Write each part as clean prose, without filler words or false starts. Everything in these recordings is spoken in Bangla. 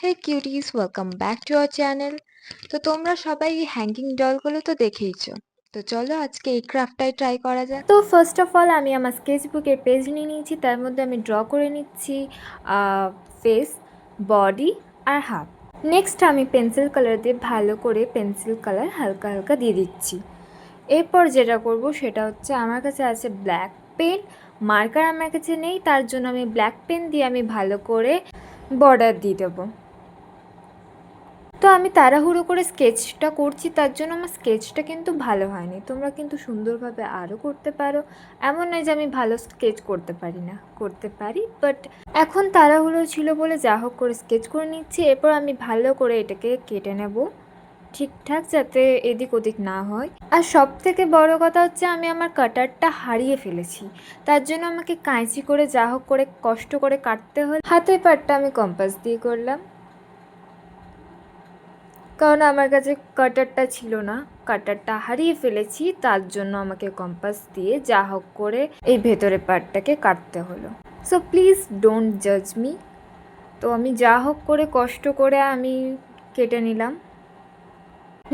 Hey cuties, welcome back to our channel. তো তোমরা সবাই এই হ্যাঙ্গিং ডলগুলো তো দেখেইছো। তো চলো আজকে এই ক্রাফটটাই ট্রাই করা যাক। তো ফার্স্ট অফ অল আমি আমার স্কেচবুকের পেজ নিয়ে নিয়েছি, তার মধ্যে আমি ড্র করে নিচ্ছি ফেস, বডি আর হাত। নেক্সট আমি পেন্সিল কালার দিয়ে ভালো করে পেন্সিল কালার হালকা হালকা দিয়ে দিচ্ছি। এরপর যেটা করব সেটা হচ্ছে, আমার কাছে আছে ব্ল্যাক পেন, মার্কার আমার কাছে নেই, তার জন্য আমি ব্ল্যাক পেন দিয়ে আমি ভালো করে বর্ডার দিয়ে দেবো। তো আমি তাড়াহুড়ো করে স্কেচটা করছি, তার জন্য আমার স্কেচটা কিন্তু ভালো হয়নি। তোমরা কিন্তু সুন্দরভাবে আরও করতে পারো, এমন নয় যে আমি ভালো স্কেচ করতে পারি না, করতে পারি, বাট এখন তাড়াহুড়ো ছিল বলে যা হোক করে স্কেচ করে নিচ্ছি। এরপর আমি ভালো করে এটাকে কেটে নেব ঠিকঠাক, যাতে এদিক ওদিক না হয়। আর সব থেকে বড় কথা হচ্ছে, আমি আমার কাটারটা হারিয়ে ফেলেছি, তার জন্য আমাকে কাঁচি করে যা হোক করে কষ্ট করে কাটতে হল। হাতের পাটটা আমি কম্পাস দিয়ে করলাম, কারণ আমার কাছে কাটারটা ছিল না, কাটারটা হারিয়ে ফেলেছি, তার জন্য আমাকে কম্পাস দিয়ে যা হোক করে এই ভেতরের পার্টটাকে কাটতে হলো। সো প্লিজ ডোন্ট জাজ মি। তো আমি যা হোক করে কষ্ট করে আমি কেটে নিলাম।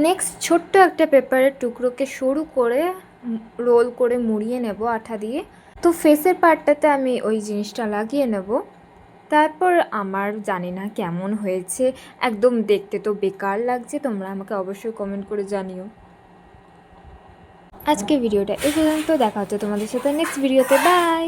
নেক্সট ছোট্ট একটা পেপারের টুকরোকে সরু করে রোল করে মুড়িয়ে নেব আঠা দিয়ে। তো ফেসের পার্টটাতে আমি ওই জিনিসটা লাগিয়ে নেব। তারপর আমার জানি না কেমন হয়েছে, একদম দেখতে তো বেকার লাগছে। তোমরা আমাকে অবশ্যই কমেন্ট করে জানিও। আজকে ভিডিওটা এই পর্যন্ত, দেখা হচ্ছে তোমাদের সাথে নেক্সট ভিডিওতে। বাই।